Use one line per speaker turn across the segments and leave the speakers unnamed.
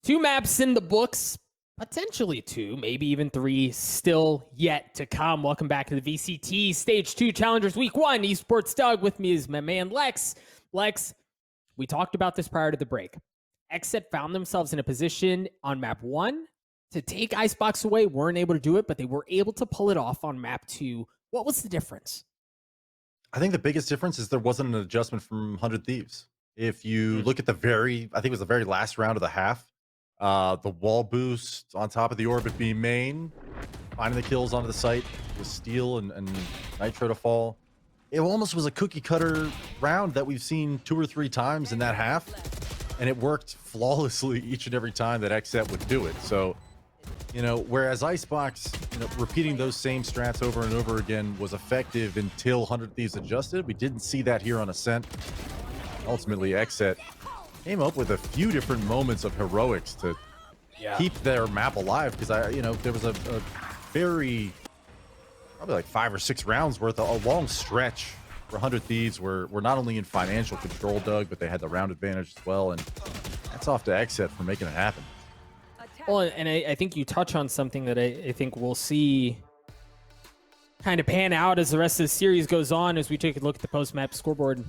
2 maps in the books, potentially 2, maybe even 3, still yet to come. Welcome back to the VCT Stage 2 Challengers Week 1. Esports Doug, with me is my man Lex. Lex, we talked about this prior to the break. XSET found themselves in a position on map 1 to take Icebox away. Weren't able to do it, but they were able to pull it off on map 2. What was the difference?
I think the biggest difference is there wasn't an adjustment from 100 Thieves. If you look at the I think it was the very last round of the half, the wall boost on top of the orbit beam main, finding the kills onto the site with Steel and Nitro to fall. It almost was a cookie cutter round that we've seen 2 or 3 times in that half, and it worked flawlessly each and every time that XSET would do it. So, whereas Icebox, repeating those same strats over and over again was effective until 100 Thieves adjusted. We didn't see that here on Ascent. Ultimately, XSET came up with a few different moments of heroics to keep their map alive, because there was a very probably like 5 or 6 rounds worth of a long stretch where 100 Thieves were not only in financial control, Doug, but they had the round advantage as well, and that's off to XSET for making it happen.
Well, and I think you touch on something that I think we'll see kind of pan out as the rest of the series goes on, as we take a look at the post-map scoreboard.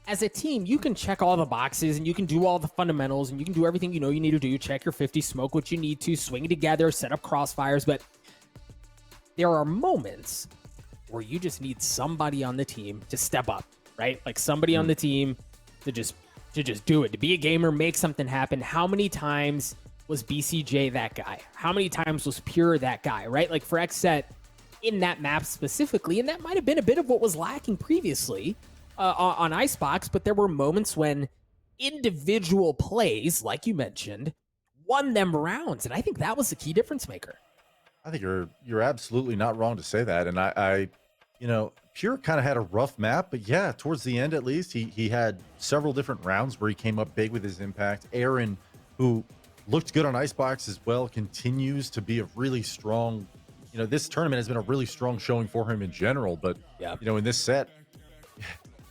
As a team, you can check all the boxes and you can do all the fundamentals and you can do everything you need to do. Check your 50, smoke what you need to, swing together, set up crossfires. But there are moments where you just need somebody on the team to step up, right? Like somebody on the team to just do it, to be a gamer, make something happen. How many times was BCJ that guy? How many times was Pure that guy, right? Like for XSET in that map specifically, and that might have been a bit of what was lacking previously on Icebox, but there were moments when individual plays, like you mentioned, won them rounds, and I think that was the key difference maker.
I think you're absolutely not wrong to say that, and I Pure kind of had a rough map, but yeah, towards the end at least, he had several different rounds where he came up big with his impact. Aaron, who looked good on Icebox as well, continues to be a really strong, this tournament has been a really strong showing for him in general, but in this set,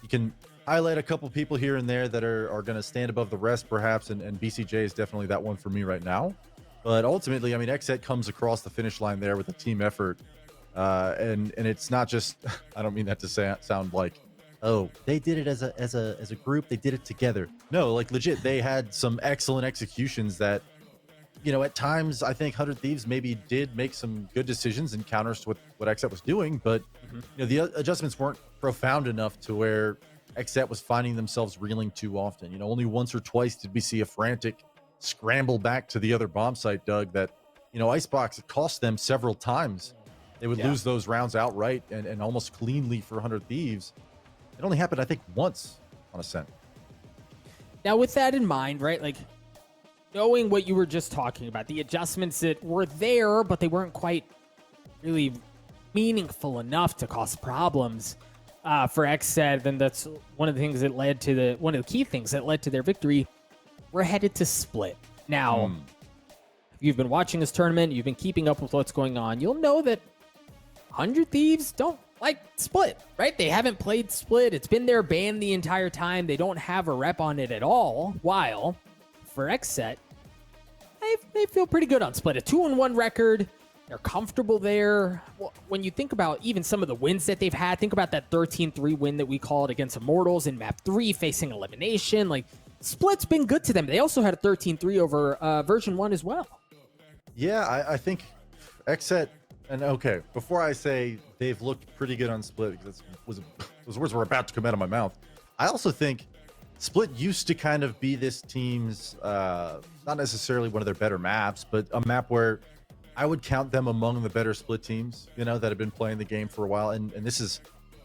you can highlight a couple people here and there that are going to stand above the rest perhaps, and BCJ is definitely that one for me right now. But ultimately, I mean, XSET comes across the finish line there with a team effort, and it's not just I don't mean that to sound like, oh, they did it as a group, they did it together. No, like legit, they had some excellent executions that, at times I think 100 Thieves maybe did make some good decisions and counters to what XSET was doing, but the adjustments weren't profound enough to where XSET was finding themselves reeling too often. Only once or twice did we see a frantic scramble back to the other bomb site, Doug, that Icebox, it cost them several times. They would lose those rounds outright and almost cleanly for 100 Thieves. It only happened, I think, once on Ascent.
Now, with that in mind, right, like knowing what you were just talking about, the adjustments that were there, but they weren't quite really meaningful enough to cause problems for XSET, then that's one of the things that led to one of the key things that led to their victory. We're headed to Split. Now, if you've been watching this tournament, you've been keeping up with what's going on, you'll know that 100 Thieves don't like Split, right? They haven't played Split. It's been their ban the entire time. They don't have a rep on it at all. While for XSET, they feel pretty good on Split. A 2-1 record. They're comfortable there. When you think about even some of the wins that they've had, think about that 13-3 win that we called against Immortals in map 3, facing elimination. Like, Split's been good to them. They also had a 13-3 over version 1 as well.
Yeah, I think XSET, and okay, before I say they've looked pretty good on Split, because those words were about to come out of my mouth, I also think Split used to kind of be this team's, not necessarily one of their better maps, but a map where I would count them among the better Split teams, that have been playing the game for a while. And this is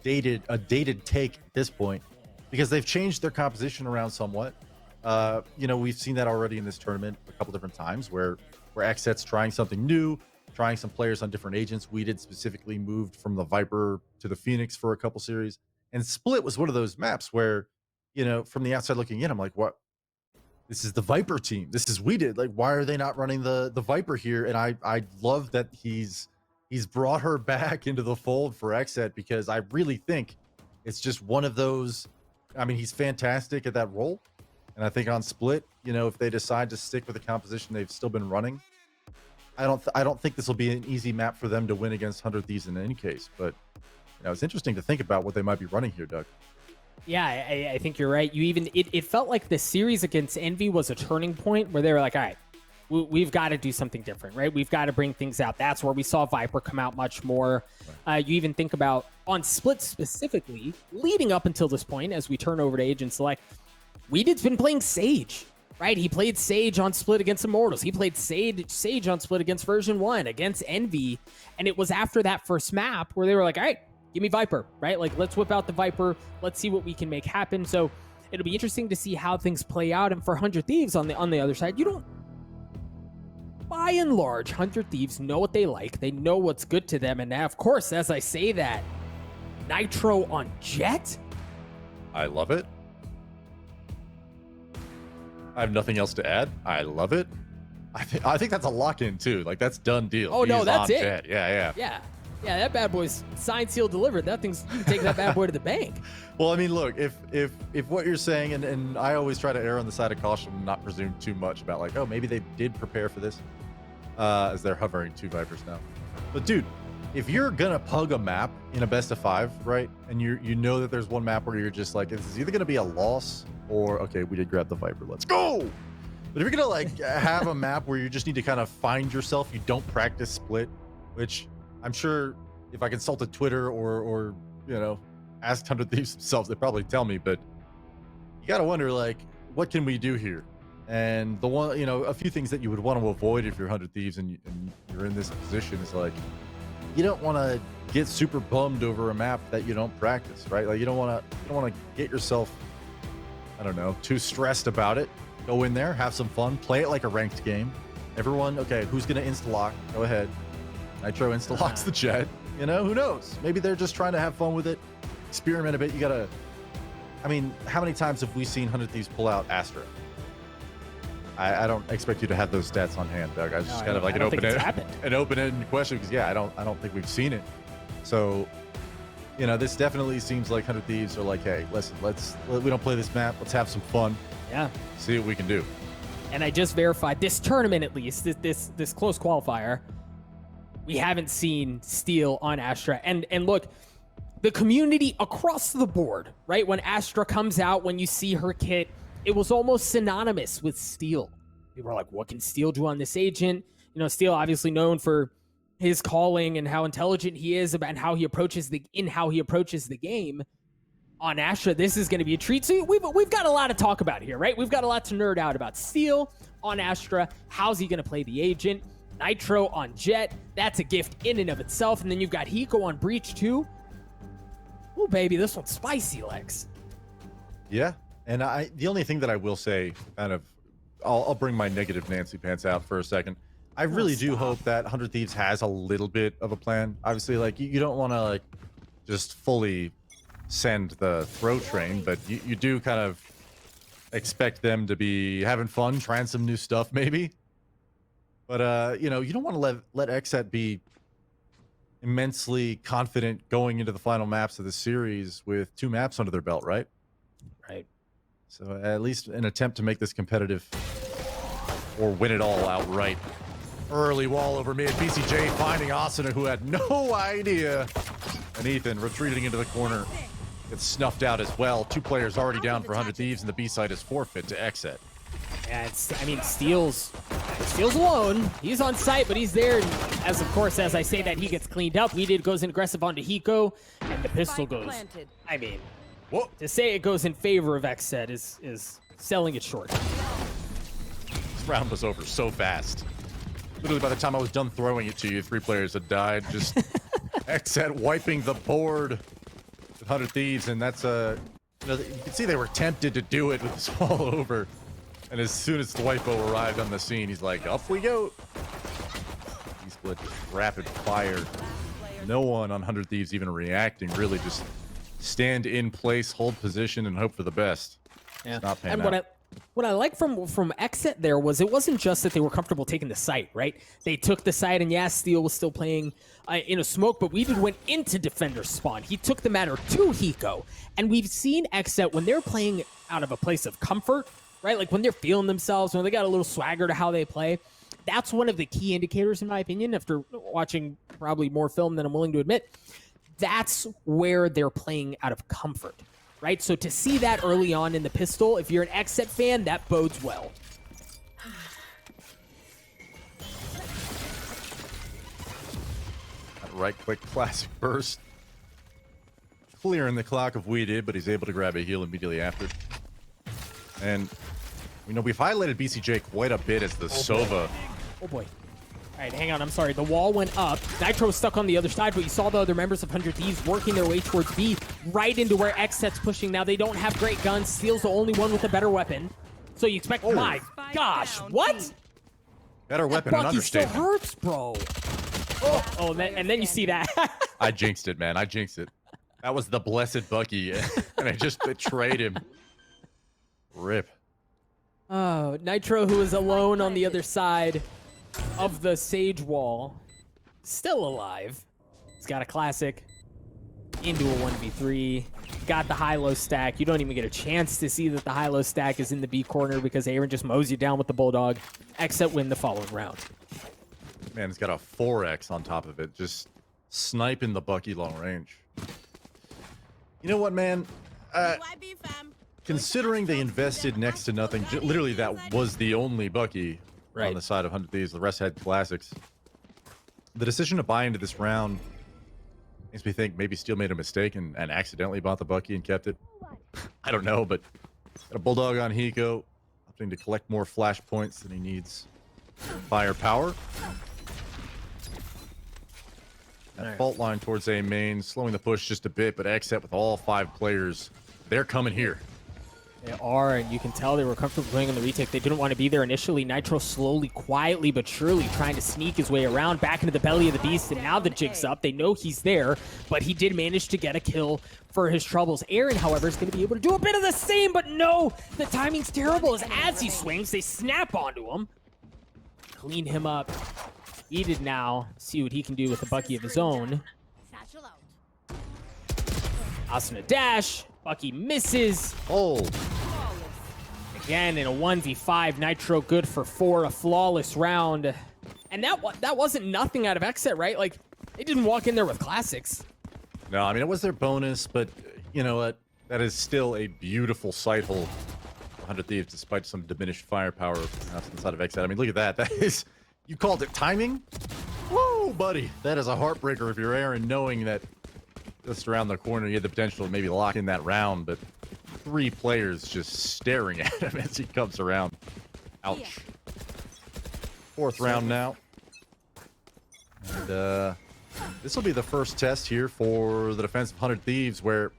a dated take at this point, because they've changed their composition around somewhat. We've seen that already in this tournament a couple different times where XSET's trying something new, trying some players on different agents. We did specifically moved from the Viper to the Phoenix for a couple series. And Split was one of those maps where, from the outside looking in, I'm like, what? This is the Viper team. This is we did. Like, why are they not running the Viper here? And I love that he's brought her back into the fold for XSET, because I really think it's just one of those. I mean, he's fantastic at that role. And I think on split, you know, if they decide to stick with the composition they've still been running, I don't think this will be an easy map for them to win against 100 Thieves in any case. But you know, it's interesting to think about what they might be running here, Doug.
Yeah, I think you're right. It felt like the series against Envy was a turning point where they were like, all right, we've got to do something different, right? We've got to bring things out. That's where we saw Viper come out much more. You even think about on split specifically, leading up until this point, as we turn over to Agent Select, Weeded's been playing Sage, right? He played Sage on split against Immortals. He played Sage on split against version 1, against Envy. And it was after that first map where they were like, all right, give me Viper, right? Like, let's whip out the Viper. Let's see what we can make happen. So it'll be interesting to see how things play out. And for 100 Thieves on the other side, you don't, by and large, 100 Thieves know what they like. They know what's good to them. And now, of course, as I say that, Nitro on Jet?
I love it. I have nothing else to add. I love it. I think that's a lock-in too. Like, that's done deal.
Oh, no, that's it.
Jet. Yeah.
Yeah, that bad boy's signed, sealed, delivered. That thing's, you can take that bad boy to the bank.
Well, I mean, look, if what you're saying, and I always try to err on the side of caution and not presume too much about like, oh, maybe they did prepare for this, as they're hovering 2 Vipers now. But dude, if you're gonna pug a map in a best of 5, right, and you know that there's one map where you're just like, this is either gonna be a loss or, okay, we did grab the Viper, let's go. But if you're gonna like have a map where you just need to kind of find yourself, you don't practice split, which I'm sure if I consulted Twitter or you know, asked 100 Thieves themselves, they'd probably tell me. But you got to wonder, like, what can we do here? And the one, you know, a few things that you would want to avoid if you're 100 Thieves and you're in this position is like, you don't want to get super bummed over a map that you don't practice, right? Like, you don't want to get yourself, I don't know, too stressed about it. Go in there, have some fun, play it like a ranked game. Everyone, okay, who's gonna insta-lock? Go ahead. Nitro insta-locks the Jet. You know, who knows? Maybe they're just trying to have fun with it, experiment a bit. You gotta, I mean, how many times have we seen 100 Thieves pull out Astra? I don't expect you to have those stats on hand, Doug. I just kind of like an open-ended question because yeah, I don't think we've seen it. So, you know, this definitely seems like 100 Thieves are like, hey, listen, we don't play this map. Let's have some fun.
Yeah.
See what we can do.
And I just verified this tournament, at least this close qualifier, we haven't seen Steel on Astra. And look, the community across the board, right? When Astra comes out, when you see her kit, it was almost synonymous with Steel. People are like, what can Steel do on this agent? You know, Steel obviously known for his calling and how intelligent he is about how he approaches the game. On Astra, this is going to be a treat. So we've got a lot to talk about here, right? We've got a lot to nerd out about. Steel on Astra. How's he going to play the agent? Nitro on Jet. That's a gift in and of itself. And then you've got Hiko on Breach too. Oh, baby, this one's spicy, Lex.
Yeah. And the only thing that I will say, kind of, I'll bring my negative Nancy pants out for a second. I really do hope that 100 Thieves has a little bit of a plan. Obviously, like, you don't want to like just fully send the throw train, but you do kind of expect them to be having fun, trying some new stuff maybe. But you know, you don't want to let XSET be immensely confident going into the final maps of the series with 2 maps under their belt, right?
Right.
So at least an attempt to make this competitive or win it all outright. Early wall over mid, BCJ finding Asuna, who had no idea, and Ethan retreating into the corner. Gets snuffed out as well. 2 players already down for 100 Thieves, and the B side is forfeit to XSET.
Yeah, I mean, Steel's alone. He's on site, but he's there. And as I say that, he gets cleaned up. Weeded goes in aggressive onto Hiko, and the pistol goes. I mean, to say it goes in favor of XSET is selling it short.
This round was over so fast. Literally, by the time I was done throwing it to you, 3 players had died. Just XSET wiping the board. 100 Thieves, and that's you know, you can see they were tempted to do it with this all over, and as soon as Dwipo arrived on the scene, he's like, up we go. He split rapid fire. No one on 100 Thieves even reacting, really just stand in place, hold position, and hope for the best.
Yeah.
It's not paying
and
out.
What I like from XSET there was it wasn't just that they were comfortable taking the site, right? They took the site, and yeah, Steel was still playing in a smoke, but Weeded went into defender spawn. He took the matter to Hiko, and we've seen XSET when they're playing out of a place of comfort, right? Like when they're feeling themselves, when they got a little swagger to how they play. That's one of the key indicators, in my opinion, after watching probably more film than I'm willing to admit. That's where they're playing out of comfort, right? So to see that early on in the pistol, if you're an XSET fan, that bodes well.
Right quick classic burst. Clearing the clock of we did, but he's able to grab a heal immediately after. And, you know, we've highlighted BCJ quite a bit as the Sova.
Oh boy. All right, hang on. I'm sorry. The wall went up. Nitro was stuck on the other side, but you saw the other members of 100 Thieves working their way towards B, right into where XSET's pushing. Now they don't have great guns. Steel's the only one with a better weapon. So you expect, oh my gosh, what?
Better weapon, an
Bucky still
understatement.
hurts, bro. Oh, and then you see that.
I jinxed it, man. I jinxed it. That was the blessed Bucky, and I just betrayed him. Rip.
Oh, Nitro, who is alone on the other side of the Sage wall, still alive. He's got a classic into a 1v3. Got the high-low stack. You don't even get a chance to see that the high-low stack is in the B corner because Aaron just mows you down with the Bulldog. XSET win the following round.
Man, it's got a 4x on top of it. Just sniping the Bucky long range. You know what, man? Considering they invested next to nothing, literally that was the only Bucky on the side of 100 Thieves. The rest had classics. The decision to buy into this round makes me think maybe Steel made a mistake and accidentally bought the Bucky and kept it. I don't know, but got a Bulldog on Hiko, opting to collect more flash points than he needs. Firepower. That fault line towards A main, slowing the push just a bit, but XSET with all 5 players, they're coming here.
They are, and you can tell they were comfortable playing on the retake. They didn't want to be there initially. Nitro slowly, quietly, but surely trying to sneak his way around back into the belly of the beast, and now the jig's up. They know he's there, but he did manage to get a kill for his troubles. Aaron, however, is going to be able to do a bit of the same, but no, the timing's terrible as he swings, they snap onto him. Clean him up. Needed now. See what he can do with a Bucky of his own. Asuna dash. Bucky misses.
Oh.
Again, in a 1v5, Nitro good for 4, a flawless round. And that wasn't nothing out of XSET, right? Like, they didn't walk in there with classics.
No, I mean, it was their bonus, but you know what? That is still a beautiful sight hole. 100 Thieves, despite some diminished firepower outside of XSET. I mean, look at that. That is, you called it timing? Woo, buddy. That is a heartbreaker if you're Aaron, knowing that just around the corner, you had the potential to maybe lock in that round, but 3 players just staring at him as he comes around. Ouch. 4th round now. And this will be the first test here for the defensive 100 Thieves, where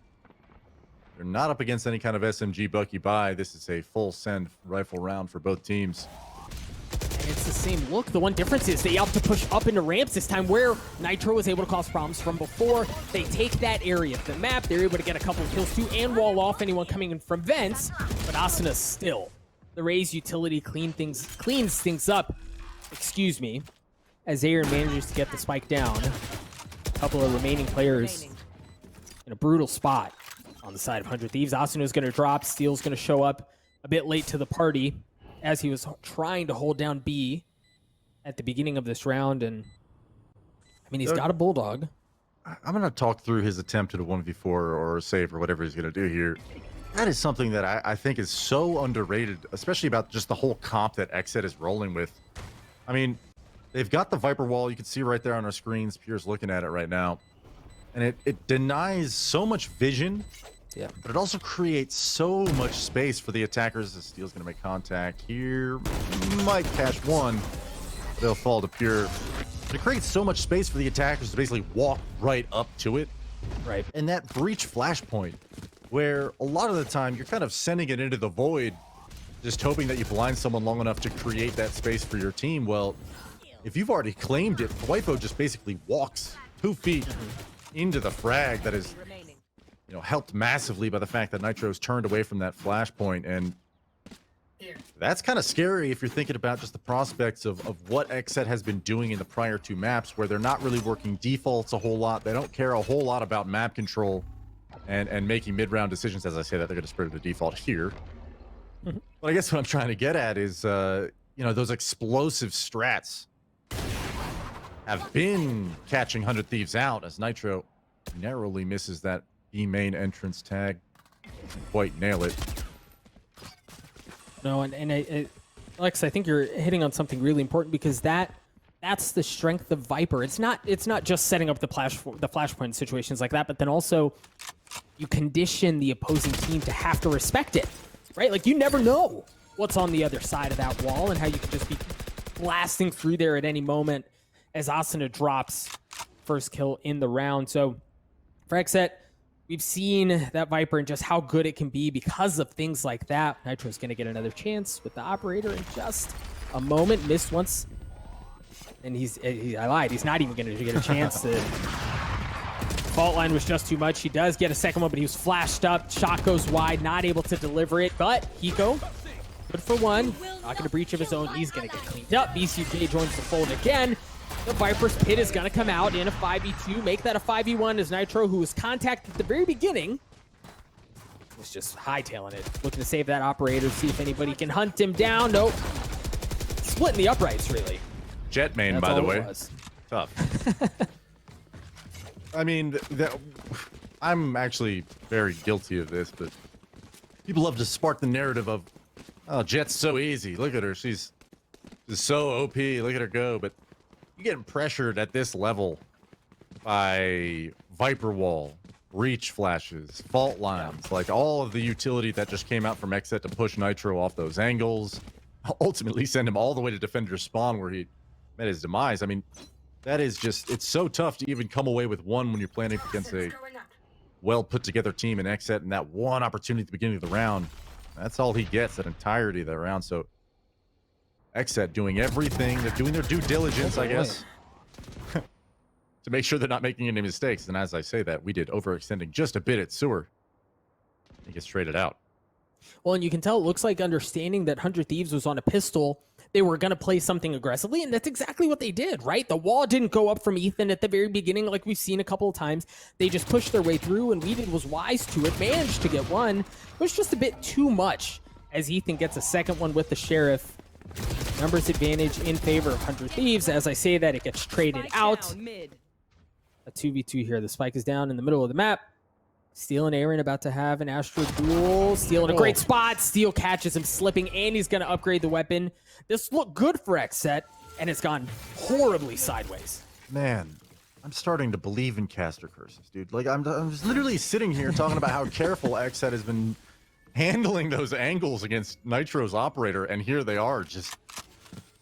they're not up against any kind of SMG Bucky buy. This is a full send rifle round for both teams.
It's the same look. The one difference is they opt to push up into ramps this time, where Nitro was able to cause problems from before. They take that area of the map. They're able to get a couple of kills too and wall off anyone coming in from vents. But Asuna still, the Raze utility cleans things up. Excuse me, as Aaron manages to get the spike down. A couple of remaining players in a brutal spot on the side of 100 Thieves. Asuna is going to drop. Steel's going to show up a bit late to the party, as he was trying to hold down B at the beginning of this round. And I mean, he's got a Bulldog.
I'm going to talk through his attempt at a 1v4 or a save or whatever he's going to do here. That is something that I think is so underrated, especially about just the whole comp that XSET is rolling with. I mean, they've got the Viper wall. You can see right there on our screens. Pierre's looking at it right now. And it denies so much vision. Yeah, but it also creates so much space for the attackers. The Steel's going to make contact here. Might catch one. They'll fall to Pure. It creates so much space for the attackers to basically walk right up to it.
Right.
And that breach flashpoint, where a lot of the time you're kind of sending it into the void, just hoping that you blind someone long enough to create that space for your team. Well, if you've already claimed it, Waipo just basically walks 2 feet into the frag that is, you know, helped massively by the fact that Nitro's turned away from that flashpoint. And that's kind of scary if you're thinking about just the prospects of what XSET has been doing in the prior 2 maps, where they're not really working defaults a whole lot. They don't care a whole lot about map control and making mid-round decisions. As I say that, they're going to spread the default here. But I guess what I'm trying to get at is, you know, those explosive strats have been catching 100 Thieves out as Nitro narrowly misses that B main entrance tag. Doesn't quite nail it.
No, Alex, I think you're hitting on something really important because that's the strength of Viper. It's not just setting up the flashpoint situations like that, but then also you condition the opposing team to have to respect it, right? Like you never know what's on the other side of that wall and how you can just be blasting through there at any moment as Asuna drops first kill in the round. So for XSET, we've seen that Viper and just how good it can be because of things like that. Nitro's going to get another chance with the operator in just a moment. Missed once. And I lied. He's not even going to get a chance. The fault line was just too much. He does get a second one, but he was flashed up. Shot goes wide, not able to deliver it. But Hiko, good for one. Not going to breach of his own. He's going to get cleaned up. VCT joins the fold again. The Viper's Pit is going to come out in a 5v2, make that a 5v1 as Nitro, who was contacted at the very beginning, was just hightailing it. Looking to save that operator, see if anybody can hunt him down. Nope. Splitting the uprights, really.
Jet main,
That's
by the
all
way.
it was.
Tough. I mean, I'm actually very guilty of this, but people love to spark the narrative of, oh, Jet's so easy. Look at her. She's so OP. Look at her go. But you're getting pressured at this level by Viper Wall, Reach flashes, fault lines, like all of the utility that just came out from XSET to push Nitro off those angles, ultimately send him all the way to defender spawn where he met his demise. I mean, that is just, it's so tough to even come away with one when you're playing against a well put together team in XSET, and that one opportunity at the beginning of the round, that's all he gets, that entirety of the round. So XSET doing everything, they're doing their due diligence, I guess, to make sure they're not making any mistakes. And as I say that, we did overextending just a bit at Sewer. He gets traded out.
Well, and you can tell it looks like understanding that 100 Thieves was on a pistol, they were going to play something aggressively, and that's exactly what they did, right? The wall didn't go up from Ethan at the very beginning like we've seen a couple of times. They just pushed their way through, and Weeded was wise to it, managed to get one. It was just a bit too much as Ethan gets a second one with the Sheriff. Numbers advantage in favor of 100 Thieves. As I say that, it gets traded out. A 2v2 here. The spike is down in the middle of the map. Steel and Aaron about to have an Astro duel. Steel in a great spot. Steel catches him slipping, and he's going to upgrade the weapon. This looked good for XSET, and it's gone horribly sideways.
Man, I'm starting to believe in caster curses, dude. Like, I'm just literally sitting here talking about how careful XSET has been handling those angles against Nitro's operator, and here they are, just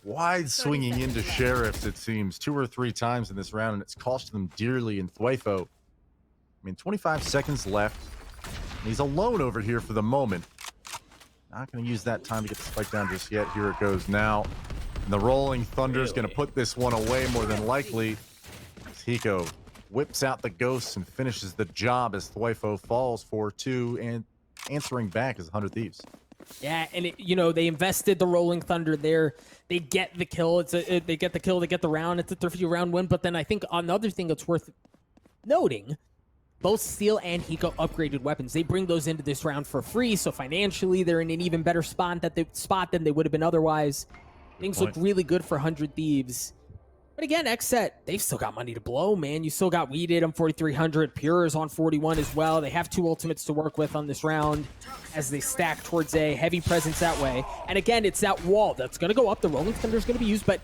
wide swinging into Sheriffs, it seems, 2 or 3 times in this round, and it's cost them dearly in Thwefo. I mean, 25 seconds left. He's alone over here for the moment. Not going to use that time to get the spike down just yet. Here it goes now. And the Rolling Thunder is going to put this one away more than likely. Hiko whips out the ghosts and finishes the job as Thwefo falls for 2, and answering back is 100 Thieves.
Yeah, and you know, they invested the Rolling Thunder there. They get the kill. They get the kill. They get the round. It's a 30-round win. But then I think another thing that's worth noting, both Steel and Hiko upgraded weapons. They bring those into this round for free, so financially they're in an even better spot than they would have been otherwise. Things look really good for 100 Thieves. But again, XSET, they've still got money to blow, man. You still got Weeded on 4,300. Pure is on 41 as well. They have 2 ultimates to work with on this round as they stack towards a heavy presence that way. And again, it's that wall that's going to go up. The Rolling Thunder is going to be used, but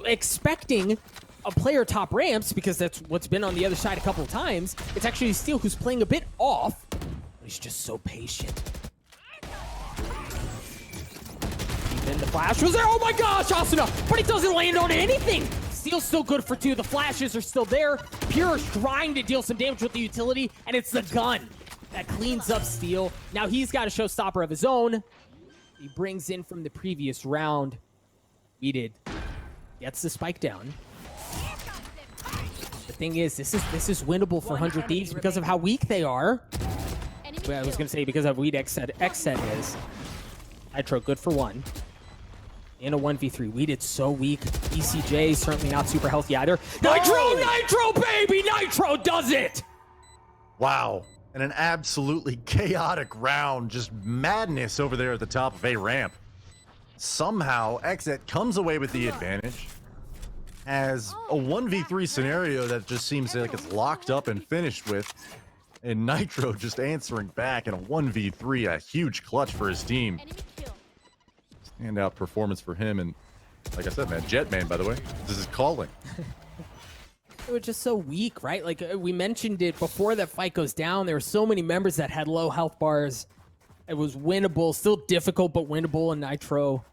expecting a player top ramps, because that's what's been on the other side a couple of times. It's actually Steel who's playing a bit off, but he's just so patient. Then the flash was there. Oh my gosh, Asuna! But it doesn't land on anything. Steel's still good for 2. The flashes are still there. Pure is trying to deal some damage with the utility, and it's the gun that cleans up Steel. Now he's got a showstopper of his own. He brings in from the previous round. Weeded gets the spike down. The thing is, this is winnable for 100 Thieves because of how weak they are. Well, I was going to say because of how weak XSET is. Nitro, good for 1. In a 1v3. Weeded so weak. ECJ certainly not super healthy either. Nitro, baby! Nitro does it!
Wow. And an absolutely chaotic round, just madness over there at the top of A ramp. Somehow, XSET comes away with the advantage. Has a 1v3 scenario that just seems like it's locked up and finished with. And Nitro just answering back in a 1v3, a huge clutch for his team. Standout performance for him. And like I said, man, Jetman, by the way, this is calling.
They were just so weak, right? Like we mentioned it before that fight goes down. There were so many members that had low health bars. It was winnable, still difficult, but winnable. And Nitro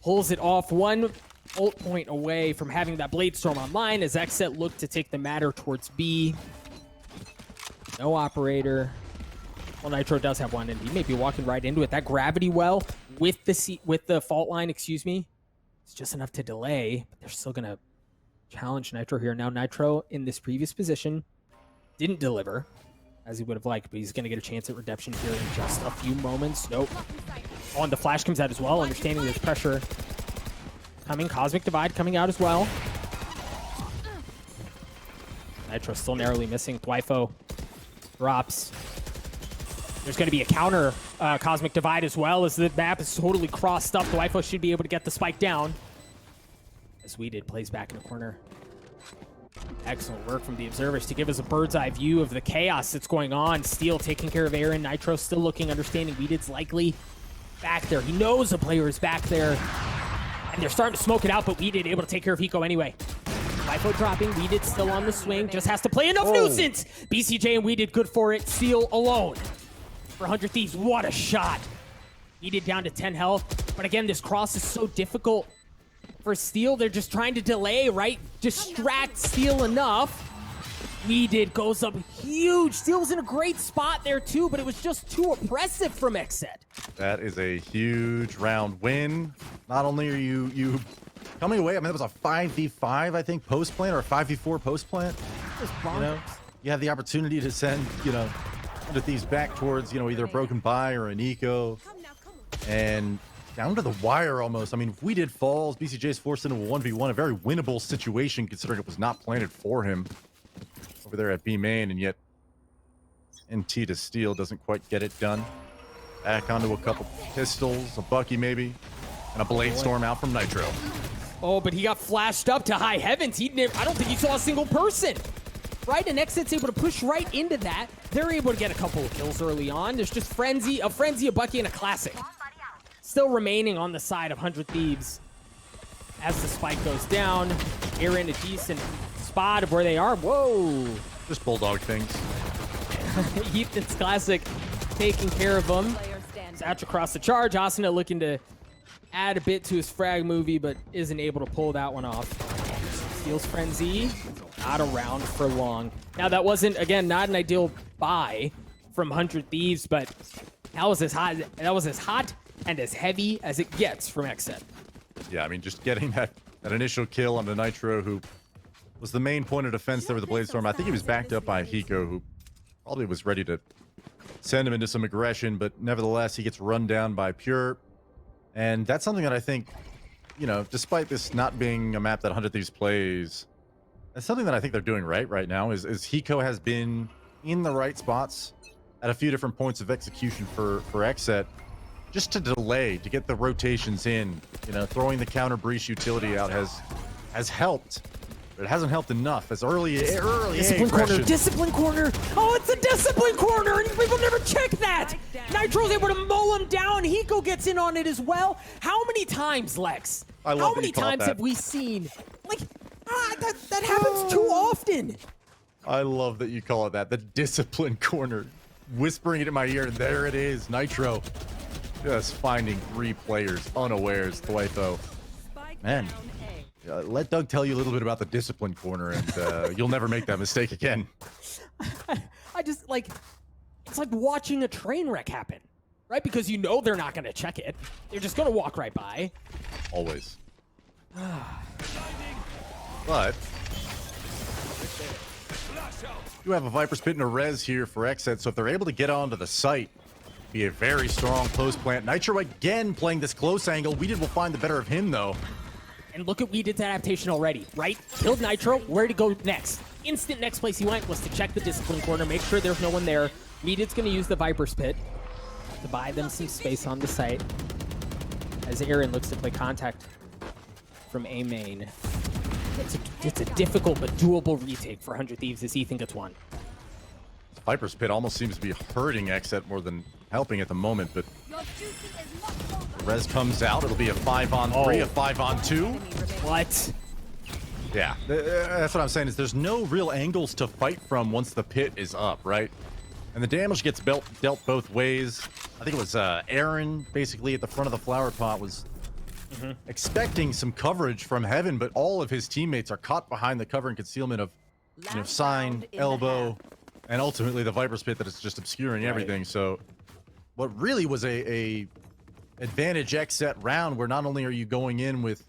pulls it off, one ult point away from having that Blade Storm online as XSET looked to take the matter towards B. No operator. Well, Nitro does have one, and he may be walking right into it. That gravity well with the fault line, excuse me, it's just enough to delay, but they're still gonna challenge Nitro here. Now Nitro in this previous position didn't deliver as he would have liked, but he's gonna get a chance at redemption here in just a few moments. Nope. Oh, and the flash comes out as well, understanding there's pressure coming. Cosmic Divide coming out as well. Nitro still narrowly missing. Dwifo drops. There's going to be a counter Cosmic Divide as well as the map is totally crossed up. Dwifo should be able to get the spike down. As Weeded plays back in the corner. Excellent work from the observers to give us a bird's eye view of the chaos that's going on. Steel taking care of Aaron. Nitro still looking, understanding Weeded's likely back there. He knows a player is back there. And they're starting to smoke it out, but Weeded able to take care of Hiko anyway. Dwifo dropping, Weeded still on the swing, just has to play enough nuisance. BCJ and Weeded good for it. Steel alone for 100 Thieves. What a shot. Weeded down to 10 health. But again, this cross is so difficult for Steel. They're just trying to delay, right? Distract Steel enough. Weeded goes up huge. Steel was in a great spot there too, but it was just too oppressive from XSET.
That is a huge round win. Not only are you coming away, I mean, that was a 5v5, I think, post plant, or a 5v4 post plant. You know, you have the opportunity to send, you know, 100 Thieves back towards, you know, either a broken buy or an eco. And down to the wire almost. I mean, if we did falls, BCJ's forced into a 1v1, a very winnable situation considering it was not planted for him over there at B main, and yet NT to Steel doesn't quite get it done. Back onto a couple pistols, a Bucky maybe, and a Blade Storm out from Nitro.
Oh, but he got flashed up to high heavens. I don't think he saw a single person. Right, and XSET's able to push right into that. They're able to get a couple of kills early on. There's just Frenzy, a Bucky, and a Classic. Still remaining on the side of 100 Thieves. As the spike goes down, they're in a decent spot of where they are. Whoa.
Just bulldog things.
Ethan's Classic taking care of them. Satch across the charge. Asuna looking to add a bit to his frag movie, but isn't able to pull that one off. Steals Frenzy. Not around for long. Now, that wasn't, again, not an ideal buy from 100 Thieves, but that was as hot and as heavy as it gets from XSET.
Yeah, I mean, just getting that initial kill on the Nitro, who was the main point of defense there with the Blade Storm. I think he was backed up by Hiko, who probably was ready to send him into some aggression, but nevertheless, he gets run down by Pure. And that's something that I think, you know, despite this not being a map that 100 Thieves plays, that's something that I think they're doing right now is Hiko has been in the right spots at a few different points of execution for XSET, just to delay, to get the rotations in. You know, throwing the counter breach utility out has helped, but it hasn't helped enough. As early
Discipline corner, discipline corner. Oh, it's a discipline corner, and people never check that. Nitro's able to mow him down. Hiko gets in on it as well. How many times, Lex? How many times have we seen? Like, that happens too often.
I love that you call it that. The discipline corner. Whispering it in my ear, and there it is. Nitro just finding 3 players unawares. Dwifo. Man, let Doug tell you a little bit about the discipline corner, and you'll never make that mistake again.
I just, like, it's like watching a train wreck happen, right? Because you know they're not going to check it. They're just going to walk right by.
Always. But you have a Viper Spit and a Res here for XSET, so if they're able to get onto the site, be a very strong close plant. Nitro again playing this close angle. Weeded will find the better of him, though.
And look at Weeded's adaptation already, right? Killed Nitro. Where to go next? Instant next place he went was to check the discipline corner, make sure there's no one there. Meated's going to use the Viper's Pit to buy them some space on the site as Aaron looks to play contact from A main. It's a difficult but doable retake for 100 Thieves as Ethan gets one.
Viper's Pit almost seems to be hurting XSET more than helping at the moment, but the res comes out. It'll be a 5-on-3, a 5-on-2.
What?
Yeah, that's what I'm saying is there's no real angles to fight from once the pit is up, right? And the damage gets dealt both ways. I think it was Aaron basically at the front of the flower pot was expecting some coverage from heaven, but all of his teammates are caught behind the cover and concealment of sign, elbow, and ultimately the Viper's Pit that is just obscuring everything. So what really was a advantage XSET round where not only are you going in with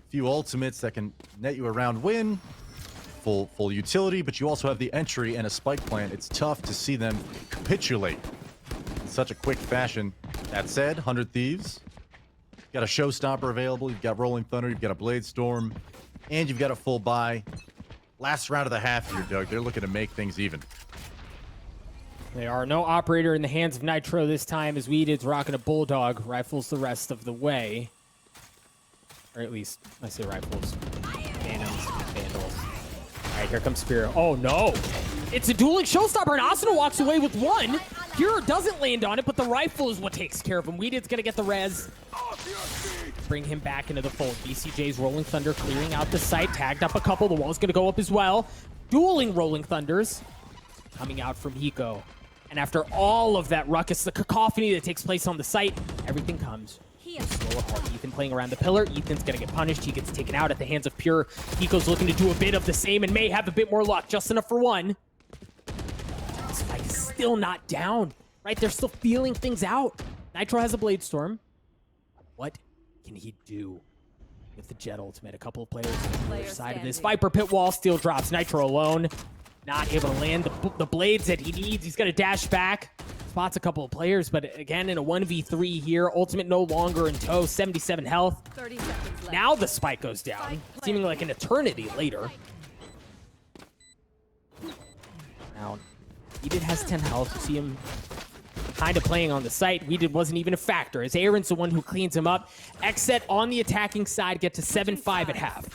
few ultimates that can net you a round win, full utility, but you also have the entry and a spike plant. It's tough to see them capitulate in such a quick fashion. That said, 100 Thieves, you've got a Showstopper available, you've got Rolling Thunder, you've got a Blade Storm, and you've got a full buy. Last round of the half here, Doug. They're looking to make things even.
There are no operator in the hands of Nitro this time as Weeded's rocking a Bulldog, rifles the rest of the way. Or at least, I say rifles. Phantoms, Vandals. All right, here comes Spear. Oh, no. It's a dueling Showstopper, and Asuna walks away with one. Pure doesn't land on it, but the rifle is what takes care of him. Weeded's going to get the res. Bring him back into the fold. BCJ's Rolling Thunder clearing out the site. Tagged up a couple. The wall's going to go up as well. Dueling Rolling Thunders coming out from Hiko. And after all of that ruckus, the cacophony that takes place on the site, everything comes slow at heart. Ethan playing around the pillar. Ethan's going to get punished. He gets taken out at the hands of Pure. Hiko's looking to do a bit of the same and may have a bit more luck. Just enough for one. Spike is still not down, right? They're still feeling things out. Nitro has a Blade Storm. What can he do with the Jet Ultimate? A couple of players on the other side of this. Viper Pit Wall still drops. Nitro alone. Not able to land the blades that he needs. He's going to dash back. Spots a couple of players, but again, in a 1v3 here. Ultimate no longer in tow. 77 health.
30 seconds left.
Now the spike goes down, seeming like an eternity later. Now, Weeded has 10 health. You see him kind of playing on the site. Weeded wasn't even a factor, as Aaron's the one who cleans him up. XSET on the attacking side get to 7-5 at half.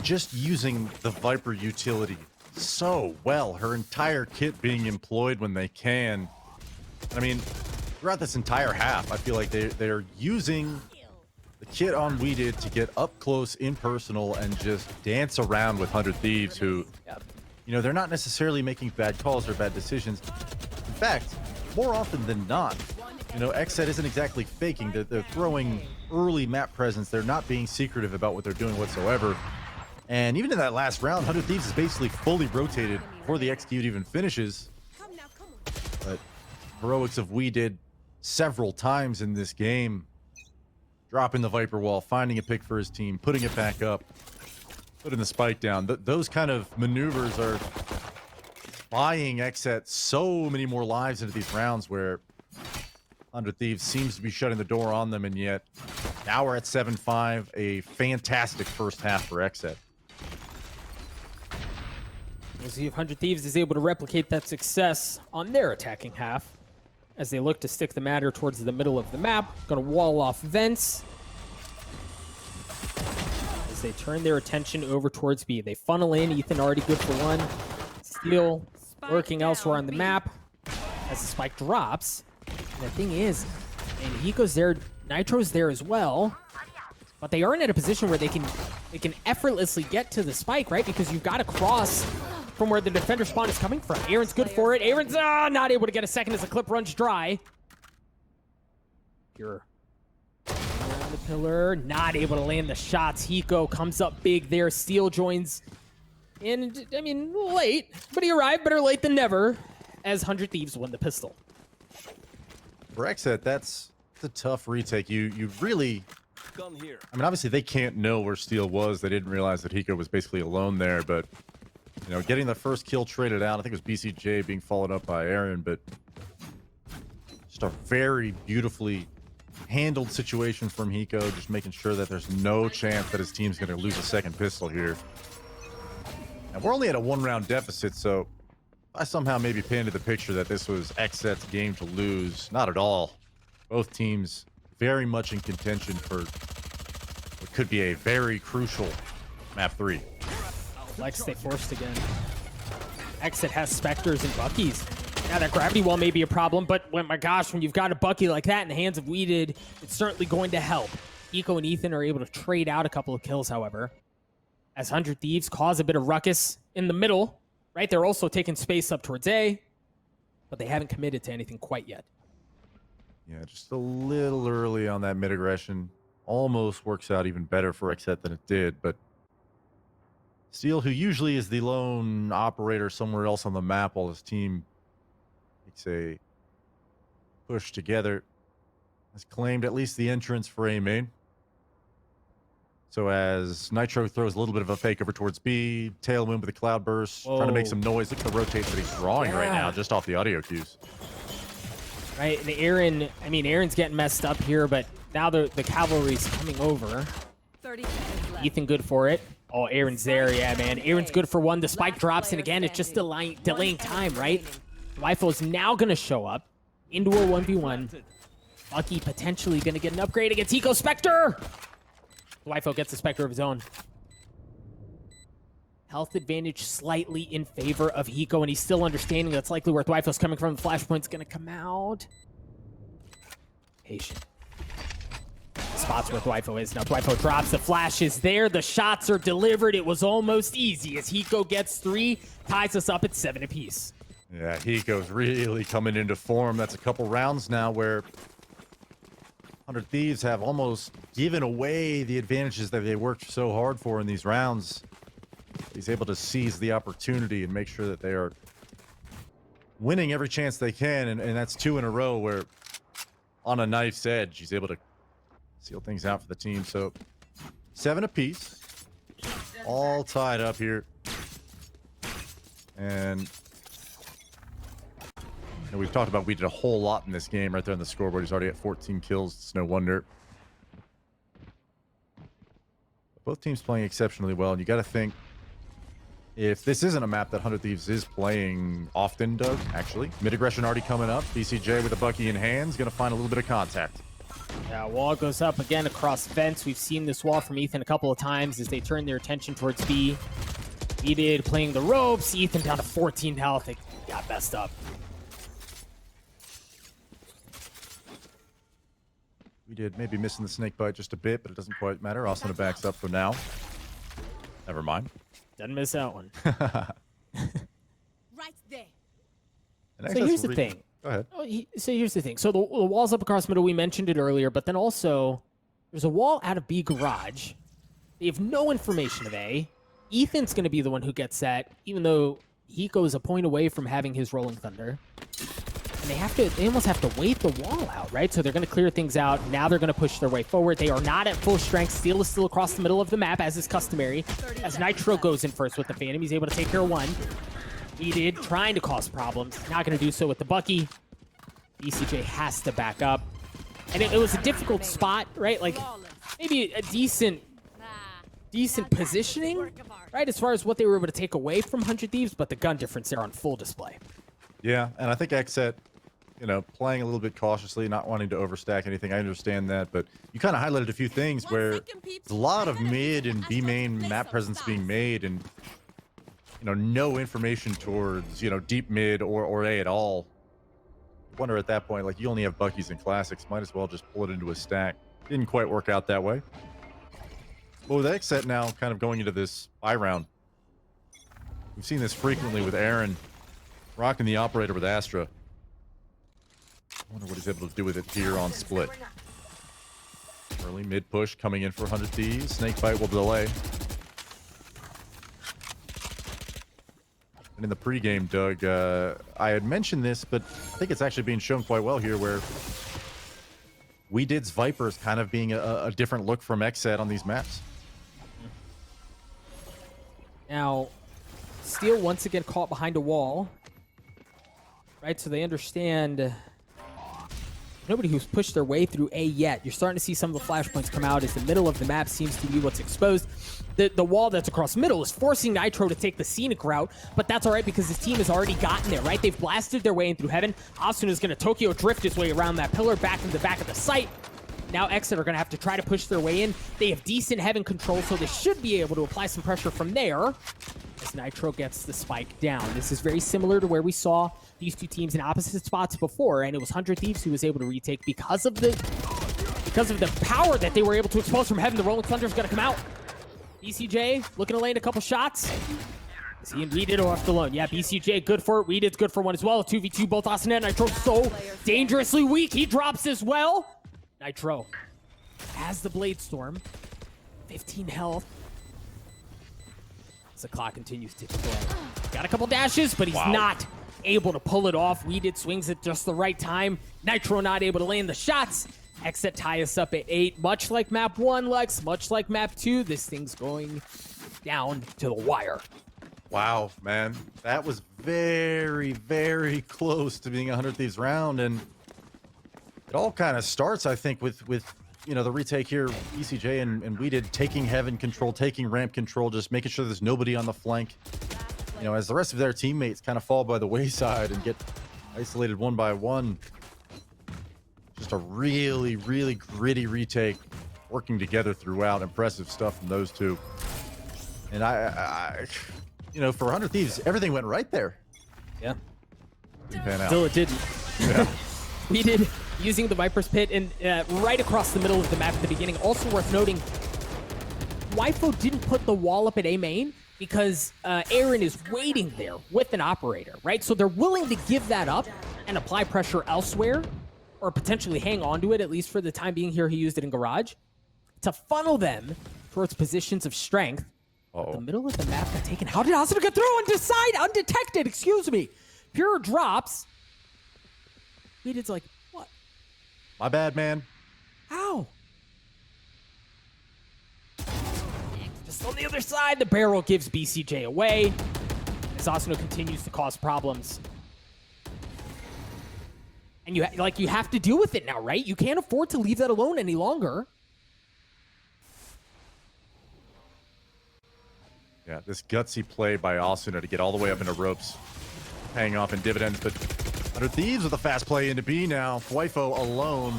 Just using the Viper utility so well. Her entire kit being employed when they can. I mean, throughout this entire half, I feel like they're using the kit on Weeded to get up close, impersonal, and just dance around with 100 Thieves who, they're not necessarily making bad calls or bad decisions. In fact, more often than not, XSET isn't exactly faking. They're throwing early map presence. They're not being secretive about what they're doing whatsoever. And even in that last round, 100 Thieves is basically fully rotated before the execute even finishes. But heroics of Weeded several times in this game, dropping the Viper Wall, finding a pick for his team, putting it back up, putting the spike down. Those kind of maneuvers are buying XSET so many more lives into these rounds where 100 Thieves seems to be shutting the door on them, and yet now we're at 7-5, a fantastic first half for XSET.
We'll see if 100 Thieves is able to replicate that success on their attacking half as they look to stick the matter towards the middle of the map. Going to wall off vents as they turn their attention over towards B. They funnel in. Ethan already good for one. Steal lurking elsewhere on the map as the spike drops. And the thing is, and Hiko's there, Nitro's there as well. But they aren't in a position where they can effortlessly get to the spike, right? Because you've got to cross from where the defender spawn is coming from. Aaron's good for it. Aaron's not able to get a second as the clip runs dry. Pure around the pillar, not able to land the shots. Hiko comes up big there. Steel joins in, I mean, late, but he arrived better late than never as 100 Thieves won the pistol.
For XSET, that's a tough retake. You really,
Come here.
I mean, obviously they can't know where Steel was. They didn't realize that Hiko was basically alone there, but getting the first kill traded out, I think it was BCJ being followed up by Aaron, but just a very beautifully handled situation from Hiko, just making sure that there's no chance that his team's going to lose a second pistol here. And we're only at a 1-round deficit, so I somehow maybe painted the picture that this was XSET's game to lose. Not at all. Both teams very much in contention for what could be a very crucial map 3.
Lex, they forced again. XSET has Spectres and Buckies. Now that gravity wall may be a problem, but when, my gosh, when you've got a Bucky like that in the hands of Weeded, it's certainly going to help. Eco and Ethan are able to trade out a couple of kills, however, as 100 Thieves cause a bit of ruckus in the middle, right? They're also taking space up towards A, but they haven't committed to anything quite yet.
Yeah, just a little early on that mid-aggression. Almost works out even better for XSET than it did, but Steel, who usually is the lone operator somewhere else on the map while his team makes a push together, has claimed at least the entrance for A main. So as Nitro throws a little bit of a fake over towards B, Tailwind with a cloud burst, trying to make some noise. Look at the rotates that he's drawing right now, just off the audio cues.
Right, and Aaron, I mean, Aaron's getting messed up here, but now the cavalry's coming over.
30 seconds left.
Ethan good for it. Oh, Aaron's there, yeah, man. Aaron's good for one. The spike drops, and again, it's just delaying time, right? Wifo's now going to show up into a 1v1. Bucky potentially going to get an upgrade against Eco Spectre. Wifo gets a Spectre of his own. Health advantage slightly in favor of Hiko, and he's still understanding that's likely where Wifo's coming from. The flashpoint's going to come out. Patient. Spots where Dwifo is. Now Dwifo drops, the flash is there, the shots are delivered. It was almost easy as Hiko gets 3, ties us up at 7 apiece.
Yeah, Hiko's really coming into form. That's a couple rounds now where 100 Thieves have almost given away the advantages that they worked so hard for in these rounds. He's able to seize the opportunity and make sure that they are winning every chance they can, and that's 2 in a row where on a knife's edge he's able to seal things out for the team. So 7 apiece, all tied up here. And we've talked about we did a whole lot in this game right there on the scoreboard. He's already at 14 kills. It's no wonder. Both teams playing exceptionally well, and you got to think, if this isn't a map that 100 Thieves is playing often, Doug, actually. Mid-aggression already coming up. BCJ with a Bucky in hands, going to find a little bit of contact.
Yeah, wall goes up again across fence. We've seen this wall from Ethan a couple of times as they turn their attention towards B. Needed playing the ropes. Ethan down to 14 health. They got messed up.
We did maybe missing the snake bite just a bit, but it doesn't quite matter. Asuna backs up for now. Never mind.
Doesn't miss that one.
Right there.
So here's the thing.
Go ahead.
So here's the thing. So the wall's up across middle. We mentioned it earlier, but then also there's a wall out of B garage. They have no information of A. Ethan's going to be the one who gets that, even though Hiko is a point away from having his Rolling Thunder. And they almost have to wait the wall out, right? So they're going to clear things out. Now they're going to push their way forward. They are not at full strength. Steel is still across the middle of the map, as is customary. As Nitro goes in first with the Phantom, he's able to take care of one. He did, trying to cause problems. Not going to do so with the Bucky. BCJ has to back up. And it was a difficult spot, right? Like, maybe a decent positioning, right? As far as what they were able to take away from 100 Thieves, but the gun difference there on full display.
Yeah, and I think XSET, playing a little bit cautiously, not wanting to overstack anything. I understand that, but you kind of highlighted a few things where there's a lot of mid and B main map presence being made, and no information towards deep mid or A at all. I wonder at that point, like, you only have Buckies and Classics, might as well just pull it into a stack. Didn't quite work out that way. But with XSET now kind of going into this buy round, we've seen this frequently with Aaron rocking the operator with Astra. I wonder what he's able to do with it here on split. Early mid push coming in for 100 Thieves. Snakebite will delay. And in the pregame, Doug, I had mentioned this, but I think it's actually being shown quite well here, where We Did's Vipers kind of being a different look from XSET on these maps.
Now, Steel once again caught behind a wall. Right, so they understand nobody who's pushed their way through A yet. You're starting to see some of the flashpoints come out as the middle of the map seems to be what's exposed. The wall that's across middle is forcing Nitro to take the scenic route, but that's all right because his team has already gotten there, right? They've blasted their way in through heaven. Asuna is going to Tokyo drift his way around that pillar back into the back of the site. Now XSET are going to have to try to push their way in. They have decent heaven control, so they should be able to apply some pressure from there as Nitro gets the spike down. This is very similar to where we saw these two teams in opposite spots before, and it was 100 Thieves who was able to retake because of the power that they were able to expose from heaven. The Rolling Thunder is going to come out. BCJ looking to land a couple shots. Is he and Weeded are left alone? Yeah, BCJ good for it. Weeded's good for one as well. 2v2, both Asuna and Nitro so dangerously weak. He drops as well. Nitro has the Blade Storm. 15 health. As the clock continues to play. Got a couple dashes, but he's not able to pull it off. Weeded swings at just the right time. Nitro not able to land the shots. XSET tie us up at 8. Much like map 1, Lex, much like map 2, this thing's going down to the wire.
Wow, man. That was very, very close to being a 100 Thieves round, and it all kind of starts, I think, with you know, the retake here, ECJ and we did taking heaven control, taking ramp control, just making sure there's nobody on the flank. You know, as the rest of their teammates kind of fall by the wayside and get isolated one by one. Just a really, really gritty retake, working together throughout. Impressive stuff from those two. And I you know, for 100 Thieves, everything went right there.
Yeah.
Didn't pan out.
Still it didn't.
Yeah.
We did using the Viper's Pit and right across the middle of the map at the beginning. Also worth noting, Waifu didn't put the wall up at A main because Aaron is waiting there with an operator, right? So they're willing to give that up and apply pressure elsewhere or potentially hang on to it, at least for the time being. Here he used it in Garage to funnel them towards positions of strength. The middle of the map got taken. How did Asuna get through undetected? Excuse me. Pure drops. Weeded's like, what?
My bad, man.
How? Just on the other side, the barrel gives BCJ away as Asuna continues to cause problems. And you have to deal with it now, right? You can't afford to leave that alone any longer.
Yeah, this gutsy play by Asuna to get all the way up into ropes, paying off in dividends, but 100 Thieves with a fast play into B now. Waifu alone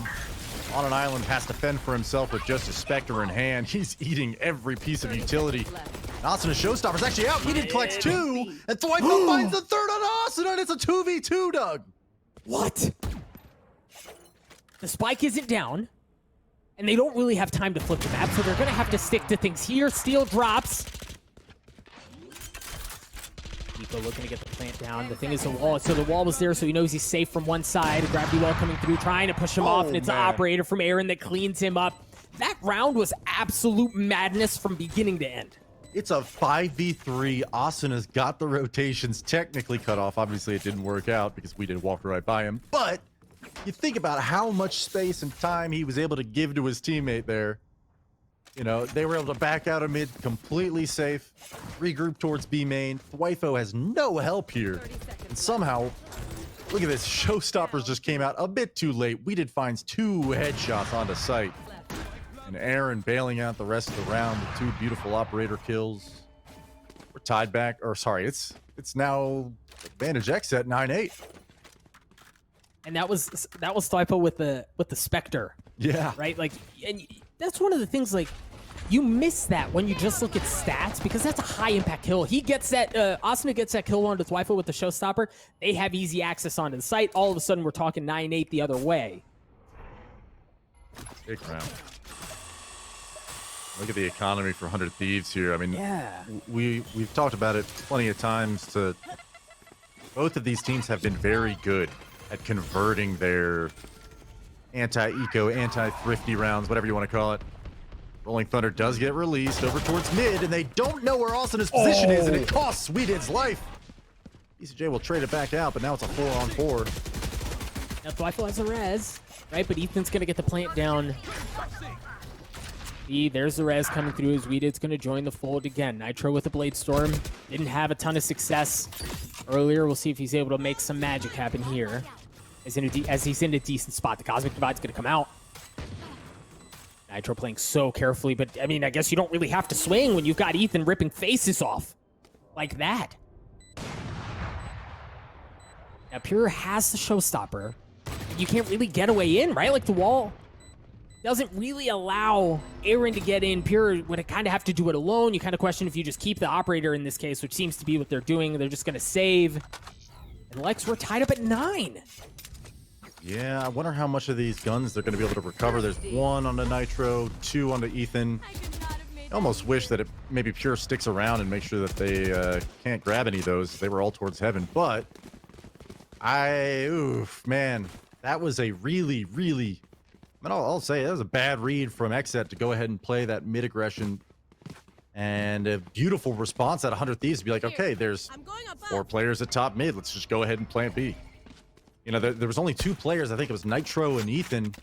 on an island has to fend for himself with just a Spectre in hand. He's eating every piece of utility. Asuna Showstopper's actually out. He did collects 2, and Waifu finds the third on Asuna, and it's a 2v2, Doug.
What? The spike isn't down, and they don't really have time to flip the map, so they're going to have to stick to things here. Steel drops. Nico looking to get the plant down. The thing is the wall. So the wall was there, so he knows he's safe from one side. A gravity well coming through, trying to push him off, and it's an operator from Aaron that cleans him up. That round was absolute madness from beginning to end.
It's a 5v3. Asuna's got the rotations technically cut off. Obviously, it didn't work out because we did walk right by him. But you think about how much space and time he was able to give to his teammate there. You know, they were able to back out of mid completely safe, regroup towards B main. Waifu has no help here. And somehow, look at this, Showstoppers just came out a bit too late. We did finds 2 headshots onto site. And Aaron bailing out the rest of the round with 2 beautiful operator kills. We're tied back, or sorry, it's now advantage XSET 9-8.
And that was Stipo with the Spectre.
Yeah.
Right? Like, and that's one of the things, like, you miss that when you just look at stats because that's a high impact kill. He gets that, Asuna gets that kill onto Waifu with the Showstopper. They have easy access onto the site. All of a sudden, we're talking 9-8 the other way.
Big round. Look at the economy for 100 Thieves here. I mean,
yeah.
We've talked about it plenty of times. Both of these teams have been very good at converting their anti-eco, anti-thrifty rounds, whatever you want to call it. Rolling Thunder does get released over towards mid, and they don't know where Asuna's position is, and it costs Swedid's life. ECJ will trade it back out, but now it's a 4-on-4.
Now Waifu has a res, right? But Ethan's going to get the plant down. There's the res coming through as Weeded's going to join the fold again. Nitro with the Blade Storm. Didn't have a ton of success earlier. We'll see if he's able to make some magic happen here. as he's in a decent spot. The Cosmic Divide's going to come out. Nitro playing so carefully, but I mean, I guess you don't really have to swing when you've got Ethan ripping faces off like that. Now, Pure has the showstopper. You can't really get away in, right? Like, the wall doesn't really allow Aaron to get in. Pure would kind of have to do it alone. You kind of question if you just keep the operator in this case, which seems to be what they're doing. They're just going to save. And Lex, we're tied up at 9.
Yeah, I wonder how much of these guns they're going to be able to recover. There's 1 on the Nitro, 2 on the Ethan. I almost wish that it maybe Pure sticks around and makes sure that they can't grab any of those. They were all towards heaven, but man, that was a really, I mean, I'll say that was a bad read from XSET to go ahead and play that mid aggression, and a beautiful response at 100 Thieves to be like, okay, there's 4 players at top mid. Let's just go ahead and plant B. You know, there was only 2 players. I think it was Nitro and Ethan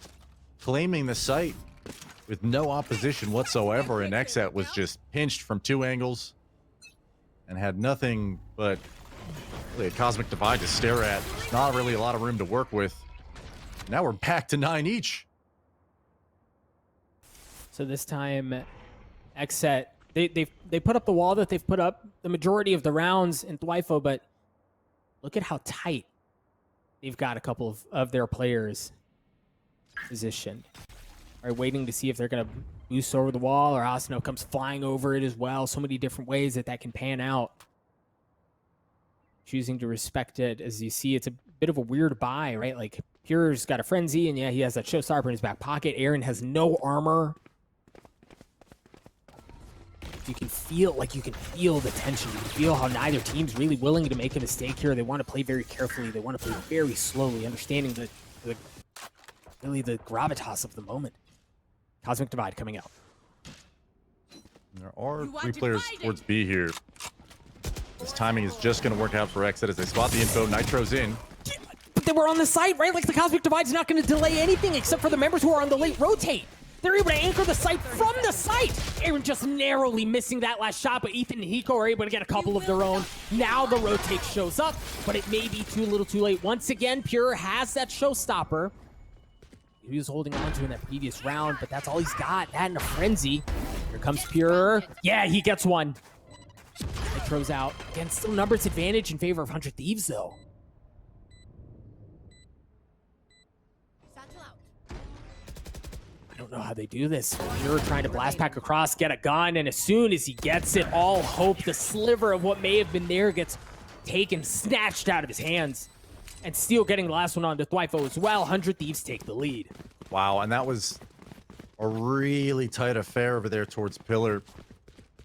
claiming the site with no opposition whatsoever, and XSET was just pinched from 2 angles and had nothing but really a Cosmic Divide to stare at. There's not really a lot of room to work with. Now we're back to 9 each.
So this time, XSET, they put up the wall that they've put up the majority of the rounds in Thwifo, but look at how tight they've got a couple of their players positioned. All right, waiting to see if they're going to boost over the wall, or Asano comes flying over it as well. So many different ways that can pan out. Choosing to respect it. As you see, it's a bit of a weird buy, right? Like, Pure's got a frenzy, and yeah, he has that showstopper in his back pocket. Aaron has no armor. You can feel the tension. You can feel how neither team's really willing to make a mistake here. They want to play very carefully. They want to play very slowly, understanding the gravitas of the moment. Cosmic Divide coming out.
There are 3 players towards B here. This timing is just going to work out for XSET as they spot the info. Nitro's in.
But they were on the site, right? Like, the Cosmic Divide's not going to delay anything except for the members who are on the late rotate. They're able to anchor the site from the site. Aaron just narrowly missing that last shot, but Ethan and Hiko are able to get a couple of their own. Now the rotate shows up, but it may be too little too late. Once again, Pure has that showstopper. He was holding on to in that previous round, but that's all he's got. That and a frenzy. Here comes Pure. Yeah, he gets one. It throws out. Again, still numbers advantage in favor of 100 Thieves, though. I don't know how they do this. Pure trying to blast back across, get a gun, and as soon as he gets it, all hope, the sliver of what may have been there, gets taken, snatched out of his hands. And Steel getting the last one onto Thwifo as well. 100 Thieves take the lead.
Wow, and that was a really tight affair over there towards Pillar.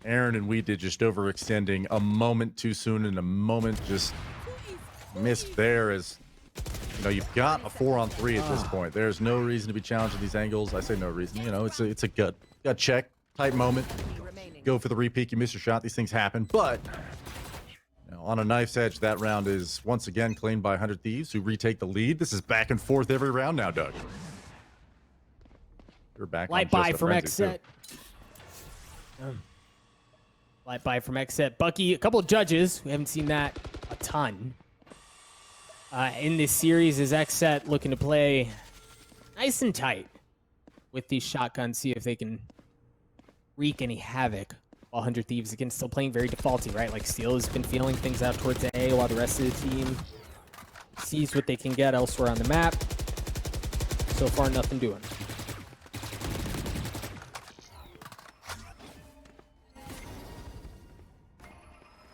Aaron and we did just overextending a moment too soon, and a moment just missed there. As you know, you've got a 4-on-3 at this point. There's no reason to be challenging these angles. I say no reason. You know, it's a gut check type moment. Go for the repeat. You miss your shot. These things happen. But you know, on a knife's edge, that round is once again claimed by 100 Thieves, who retake the lead. This is back and forth every round now, Doug. You're back.
Light buy from XSET. Light buy from XSET. Bucky, a couple of judges. We haven't seen that a ton in this series. Is XSET looking to play nice and tight with these shotguns, see if they can wreak any havoc. While 100 Thieves, again, still playing very defaulty, right? Like, Steel has been feeling things out towards A, while the rest of the team sees what they can get elsewhere on the map. So far, nothing doing.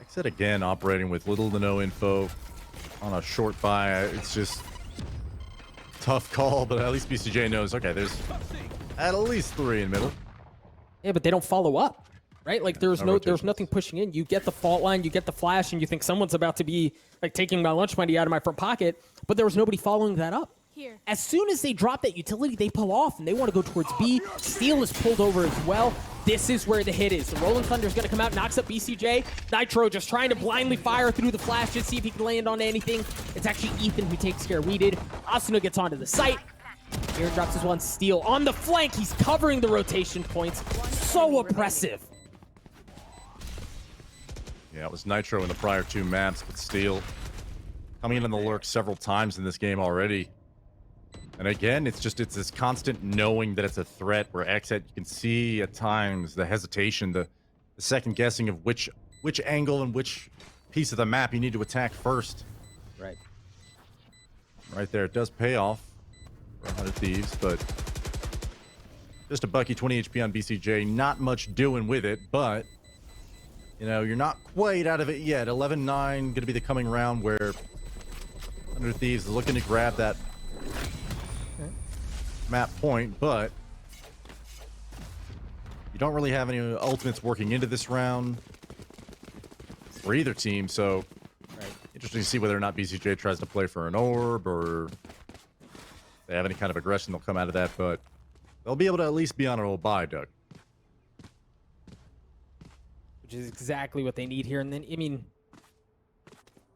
XSET again operating with little to no info on a short buy. It's just tough call, but at least BCJ knows, okay, there's at least 3 in middle.
Yeah, but they don't follow up, right? Like, there's nothing pushing in. You get the fault line, you get the flash, and you think someone's about to be like taking my lunch money out of my front pocket, but there was nobody following that up. Here. As soon as they drop that utility, they pull off, and they want to go towards B. Steel is pulled over as well. This is where the hit is. The Rolling Thunder is going to come out, knocks up BCJ. Nitro just trying to blindly fire through the flash to see if he can land on anything. It's actually Ethan who takes care. We did. Asuna gets onto the site. Here drops his one. Steel on the flank. He's covering the rotation points. So oppressive.
Yeah, it was Nitro in the prior 2 maps, but Steel coming in on the lurk several times in this game already. And again, it's this constant knowing that it's a threat where XSET, you can see at times the hesitation, the second guessing of which angle and which piece of the map you need to attack first.
Right.
Right there, it does pay off for 100 Thieves, but just a bucky 20 HP on BCJ, not much doing with it, but you know, you're not quite out of it yet. 11-9 going to be the coming round where 100 Thieves is looking to grab that map point, but you don't really have any ultimates working into this round for either team, so interesting to see whether or not BCJ tries to play for an orb or if they have any kind of aggression they'll come out of that, but they'll be able to at least be on a little bye, Doug.
Which is exactly what they need here. And then, I mean,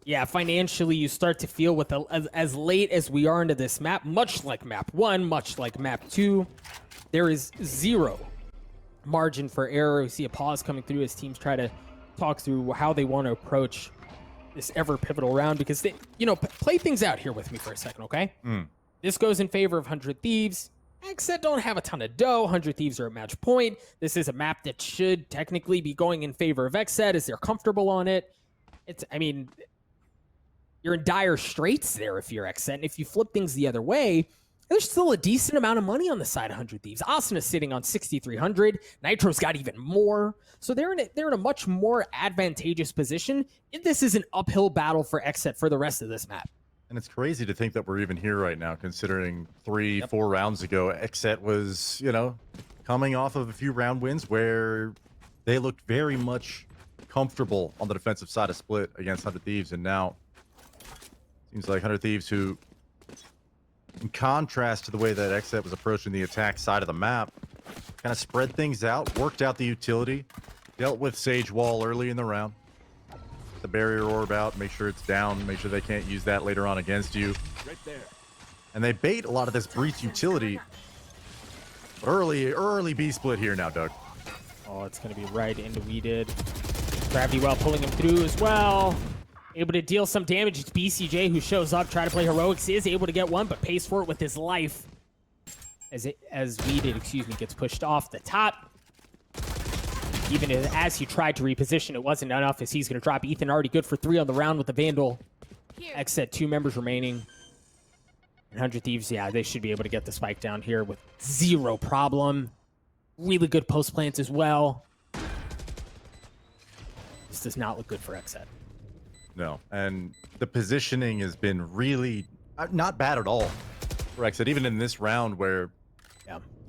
yeah, financially, you start to feel with as late as we are into this map, much like map 1, much like map 2, there is zero margin for error. We see a pause coming through as teams try to talk through how they want to approach this ever pivotal round, because they, you know, play things out here with me for a second, okay? This goes in favor of 100 Thieves. XSET don't have a ton of dough. 100 Thieves are at match point. This is a map that should technically be going in favor of XSET as they're comfortable on it. It's, I mean, you're in dire straits there if you're XSET. And if you flip things the other way, there's still a decent amount of money on the side of 100 Thieves. Asuna is sitting on 6,300. Nitro's got even more. So they're in a much more advantageous position. This is an uphill battle for XSET for the rest of this map.
And it's crazy to think that we're even here right now, considering 3-4 rounds ago, XSET was, you know, coming off of a few round wins where they looked very much comfortable on the defensive side of split against 100 Thieves. And now seems like 100 Thieves, who, in contrast to the way that XSET was approaching the attack side of the map, kind of spread things out, worked out the utility, dealt with Sage Wall early in the round. The barrier orb out, make sure it's down, make sure they can't use that later on against you. Right there. And they bait a lot of this breach utility. But early B split here now, Doug.
Oh, it's going to be right into We Did. Gravity Well pulling him through as well. Able to deal some damage. It's BCJ who shows up, try to play heroics, is able to get one, but pays for it with his life. As We Did, excuse me, gets pushed off the top. Even as he tried to reposition, it wasn't enough, as he's going to drop Ethan, already good for 3 on the round with the Vandal. XSET 2 members remaining. And 100 Thieves, yeah, they should be able to get the spike down here with zero problem. Really good post plants as well. This does not look good for XSET.
No, and the positioning has been really not bad at all for XSET, even in this round where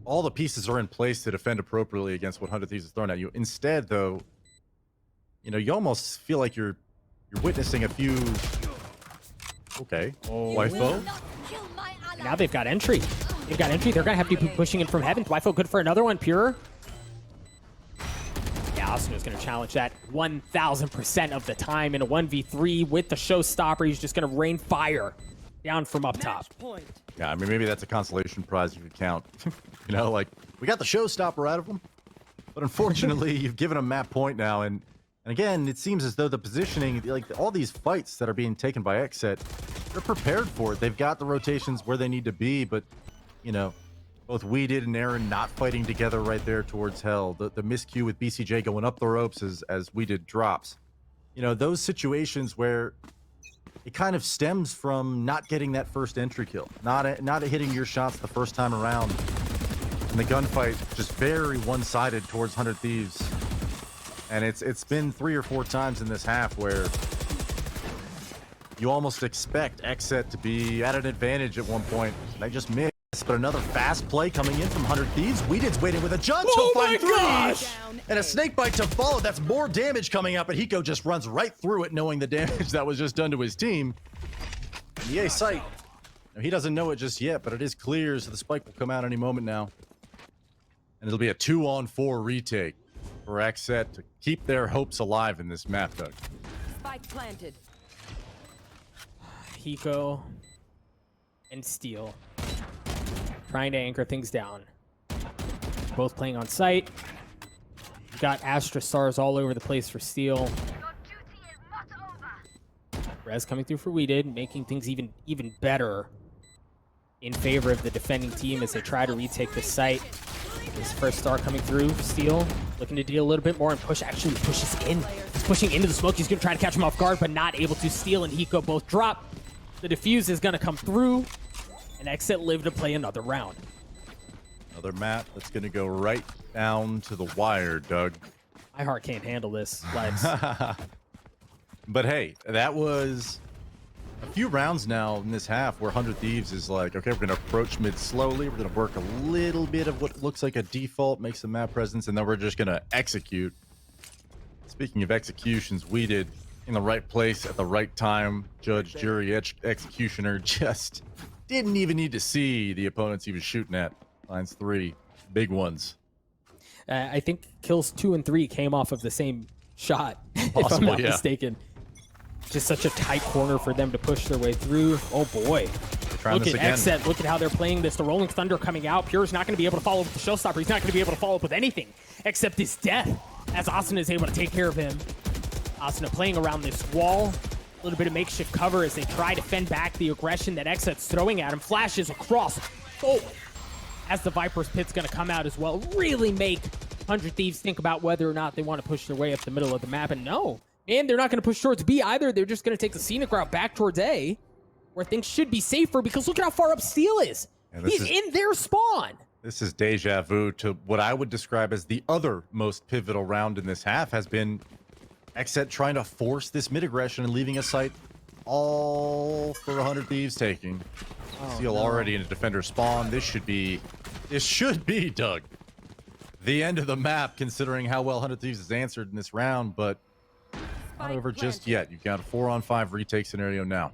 all the pieces are in place to defend appropriately against what 100 Thieves is thrown at you. Instead, though, you know, you almost feel like you're witnessing a few... Okay.
Oh.
Wifo.
Now they've got entry. They've got entry. They're going to have to be pushing in from heaven. Wifo good for another one. Pure. Yeah, Asuna's going to challenge that 1,000% of the time in a 1v3 with the showstopper. He's just going to rain fire down from up top.
Yeah, I mean, maybe that's a consolation prize you could count. You know, like, we got the showstopper out of him, but unfortunately, you've given him map point now, and again, it seems as though the positioning, like, all these fights that are being taken by XSET, they're prepared for it. They've got the rotations where they need to be, but, you know, both We Did and Aaron not fighting together right there towards Hell. The miscue with BCJ going up the ropes as We Did drops. You know, those situations where it kind of stems from not getting that first entry kill, not hitting your shots the first time around. And the gunfight just very one-sided towards 100 Thieves. And it's been 3 or 4 times in this half where you almost expect XSET to be at an advantage at one point. They just missed, but another fast play coming in from 100 Thieves. We Did's waiting with a judge.
Oh my gosh!
And a snake bite to follow. That's more damage coming out, but Hiko just runs right through it, knowing the damage that was just done to his team. The A site. Now, he doesn't know it just yet, but it is clear, so the spike will come out any moment now. And it'll be a 2-on-4 retake for XSET to keep their hopes alive in this map, Doug.
Spike planted.
Hiko and Steel trying to anchor things down. Both playing on site. You got Astra Stars all over the place for Steel. Rez coming through for We Did, making things even better in favor of the defending team as they try to retake the site. This first star coming through, Steel looking to deal a little bit more and actually pushes in. He's pushing into the smoke. He's going to try to catch him off guard, but not able to. Steel and Hiko both drop. The defuse is going to come through, and XSET live to play another round.
Another map that's going to go right down to the wire, Doug.
My heart can't handle this, Lex.
But hey, that was a few rounds now in this half where 100 Thieves is like, okay, we're going to approach mid slowly. We're going to work a little bit of what looks like a default, make some map presence, and then we're just going to execute. Speaking of executions, we did in the right place at the right time. Judge, jury, executioner just didn't even need to see the opponents he was shooting at. Lines 3, big ones.
I think kills 2 and 3 came off of the same shot,
Possible,
if I'm not
yeah.
mistaken. Just such a tight corner for them to push their way through. Oh boy.
Trying
Look
this
at
again.
XSET. Look at how they're playing this. The Rolling Thunder coming out. Pure's not going to be able to follow up with the Showstopper. He's not going to be able to follow up with anything except his death as Asuna is able to take care of him. Asuna playing around this wall. A little bit of makeshift cover as they try to fend back the aggression that XSET's throwing at him. Flashes across. Oh, as the Viper's Pit's going to come out as well. Really make 100 Thieves think about whether or not they want to push their way up the middle of the map. And no. And they're not going to push towards B either. They're just going to take the scenic route back towards A, where things should be safer, because look at how far up Steel is. He's in their spawn.
This is deja vu to what I would describe as the other most pivotal round in this half has been XSET trying to force this mid-aggression and leaving a site all for 100 Thieves taking. Steel already in a defender spawn. This should be, Doug, the end of the map, considering how well 100 Thieves has answered in this round, but not over just yet. You've got a 4-on-5 retake scenario now.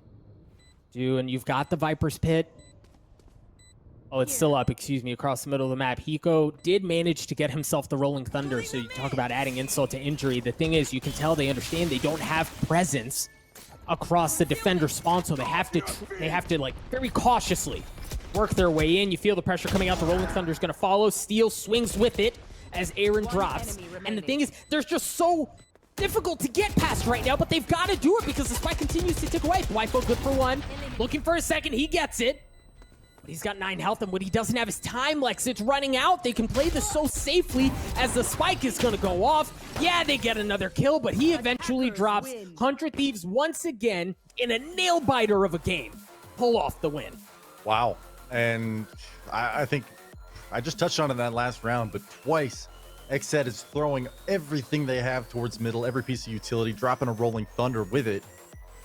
Dude, and you've got the Viper's Pit. Oh, it's still up, excuse me, across the middle of the map. Hiko did manage to get himself the Rolling Thunder, so you talk about adding insult to injury. The thing is, you can tell they understand they don't have presence across the defender spawn, so they have to like very cautiously work their way in. You feel the pressure coming out. The Rolling Thunder is going to follow. Steel swings with it as Aaron drops. And the thing is, there's just so difficult to get past right now, but they've got to do it because the spike continues to tick away. Waifu good for one. Looking for a second. He gets it. But he's got 9 health, and when he doesn't have his time, Lex, it's running out. They can play this so safely as the spike is going to go off. Yeah, they get another kill, but he eventually drops. 100 Thieves once again in a nail-biter of a game. Pull off the win.
Wow. And I think I just touched on it in that last round, but twice XSET is throwing everything they have towards middle, every piece of utility, dropping a Rolling Thunder with it.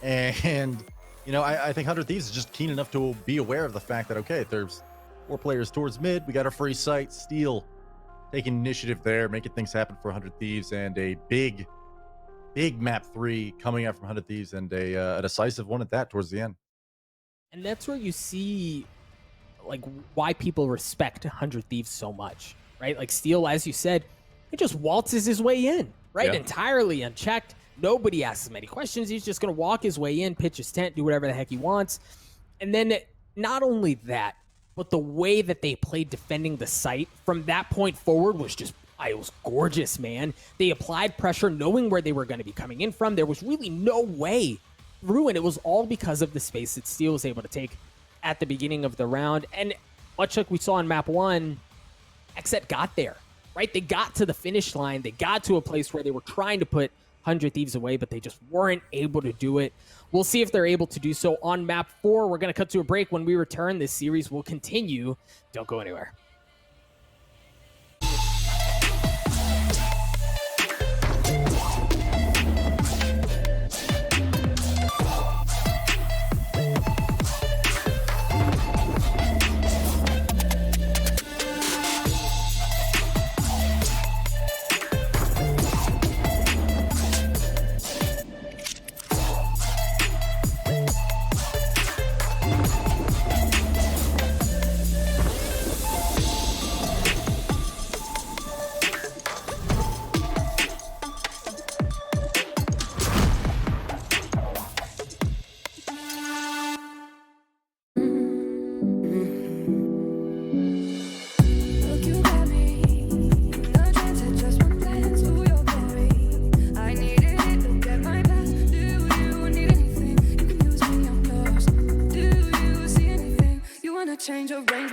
And, you know, I think 100 Thieves is just keen enough to be aware of the fact that, okay, if there's 4 players towards mid, we got a free site. Steel taking initiative there, making things happen for 100 Thieves, and a big map 3 coming out from 100 Thieves, and a decisive one at that towards the end.
And that's where you see, like, why people respect 100 Thieves so much, right? Like, Steel, as you said, he just waltzes his way in, right?
Yeah.
Entirely unchecked. Nobody asks him any questions. He's just going to walk his way in, pitch his tent, do whatever the heck he wants. And then not only that, but the way that they played defending the site from that point forward was just, it was gorgeous, man. They applied pressure knowing where they were going to be coming in from. There was really no way through, and it was all because of the space that Steel was able to take at the beginning of the round. And much like we saw in map 1, XSET got there, right? They got to the finish line. They got to a place where they were trying to put 100 Thieves away, but they just weren't able to do it. We'll see if they're able to do so on map 4. We're going to cut to a break. When we return, this series will continue. Don't go anywhere.
change of range.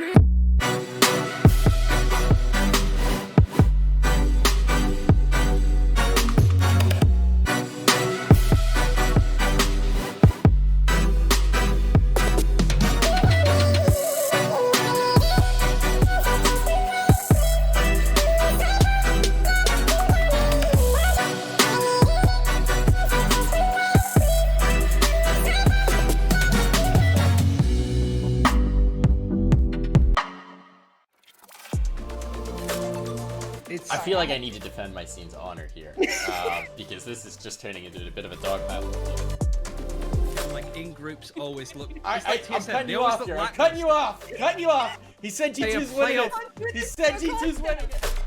I feel like I need to defend my scene's honor here, because this is just turning into a bit of a dog battle.
Like in groups always look.
I'm cutting you off here. I'm cutting you off. Cutting you off. He said G2's winning it. He said G2's winning it.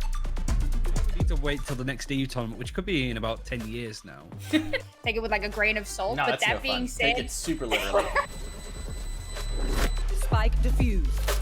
We need to wait till the next EU tournament, which could be in about 10 years now.
Take it with like a grain of salt.
No,
but
that's
that
no
being
fun.
said,
Take it super literally.
Spike defused.